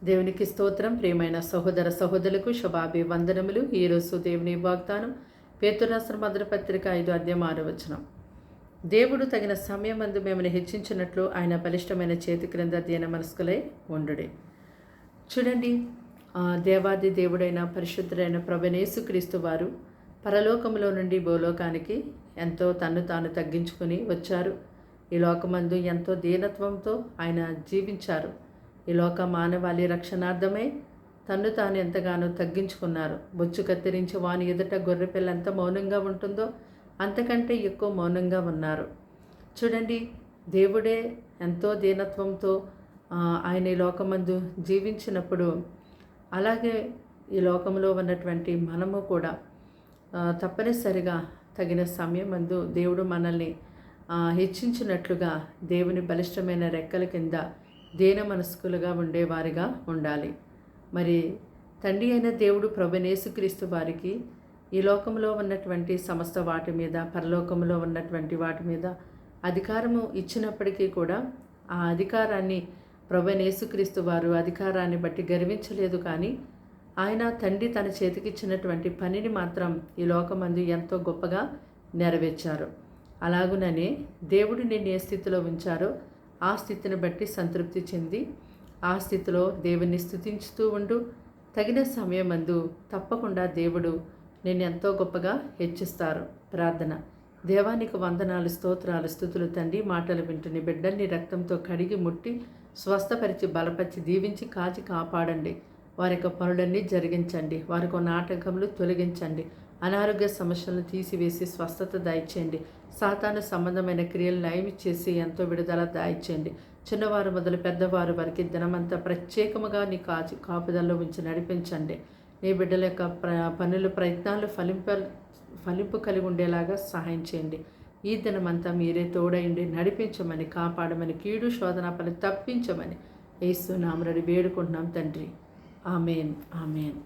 దేవునికి స్తోత్రం. ప్రియమైన సహోదర సహోదరులకు శుభాభివందనములు. ఈరోజు దేవుని వాగ్దానం పేతురు రాసిన మొదటి పత్రిక 5:6. దేవుడు తగిన సమయమందు మిమ్మల్ని హెచ్చించినట్లు ఆయన బలిష్టమైన చేతి క్రింద దీన మనస్కులై ఉండుడి. చూడండి, దేవాది దేవుడైన పరిశుద్ధుడైన ప్రభువైన యేసుక్రీస్తు వారు పరలోకములో నుండి భూలోకానికి ఎంతో తన్ను తాను తగ్గించుకుని వచ్చారు. ఈ లోకమందు ఎంతో దీనత్వంతో ఆయన జీవించారు. ఈ లోక మానవాళి రక్షణార్థమై తన్ను తాను ఎంతగానో తగ్గించుకున్నారు. బొచ్చు కత్తిరించి వాని ఎదుట గొర్రెపిల్ల ఎంత మౌనంగా ఉంటుందో అంతకంటే ఎక్కువ మౌనంగా ఉన్నారు. చూడండి, దేవుడే ఎంతో దీనత్వంతో ఆయన ఈ లోకమందు జీవించినప్పుడు, అలాగే ఈ లోకంలో ఉన్నటువంటి మనము కూడా తప్పనిసరిగా తగిన సమయమందు దేవుడు మనల్ని హెచ్చించినట్లుగా దేవుని బలిష్టమైన రెక్కల కింద దీన మనస్కులుగా ఉండేవారిగా ఉండాలి. మరి తండ్రి అయిన దేవుడు ప్రభువైన యేసుక్రీస్తు వారికి ఈ లోకంలో ఉన్నటువంటి సమస్త వాటి మీద, పరలోకంలో ఉన్నటువంటి వాటి మీద అధికారము ఇచ్చినప్పటికీ కూడా ఆ అధికారాన్ని ప్రభువైన యేసుక్రీస్తు వారు అధికారాన్ని బట్టి గర్వించలేదు. కానీ ఆయన తండ్రి తన చేతికిచ్చినటువంటి పనిని మాత్రం ఈ లోకమందు ఎంతో గొప్పగా నెరవేర్చారు. అలాగుననే దేవుడు నిన్ను ఏ స్థితిలో ఉంచారో ఆ స్థితిని బట్టి సంతృప్తి చెంది ఆ స్థితిలో దేవుని స్తుతించుతూ ఉండు. తగిన సమయమందు తప్పకుండా దేవుడు నిన్ను ఎంతో గొప్పగా హెచ్చిస్తారు. ప్రార్థన. దేవానికి వందనాలు, స్తోత్రాలు, స్తుతులు తండ్రి. మాటలు వింటుని బిడ్డల్ని రక్తంతో కడిగి ముట్టి స్వస్థపరిచి బలపరిచి దీవించి కాచి కాపాడండి. వారి యొక్క పనులన్నీ జరిగించండి. వారికి ఉన్న ఆటంకములు తొలగించండి. అనారోగ్య సమస్యలను తీసివేసి స్వస్థత దయచేయండి. సాతాను సంబంధమైన క్రియలు నయం చేసి ఎంతో విడుదల దయచేయండి. చిన్నవారు మొదలు పెద్దవారు వారికి దినమంతా ప్రత్యేకముగా నీ కాపుదల్లో ఉంచి నడిపించండి. నీ బిడ్డల యొక్క పనులు ప్రయత్నాలు ఫలింపు కలిగి ఉండేలాగా సహాయం చేయండి. ఈ దినమంతా మీరే తోడైండి నడిపించమని, కాపాడమని, కీడు శోధన పని తప్పించమని యేసు నామమున వేడుకుంటున్నాం తండ్రి. ఆమేన్, ఆమేన్.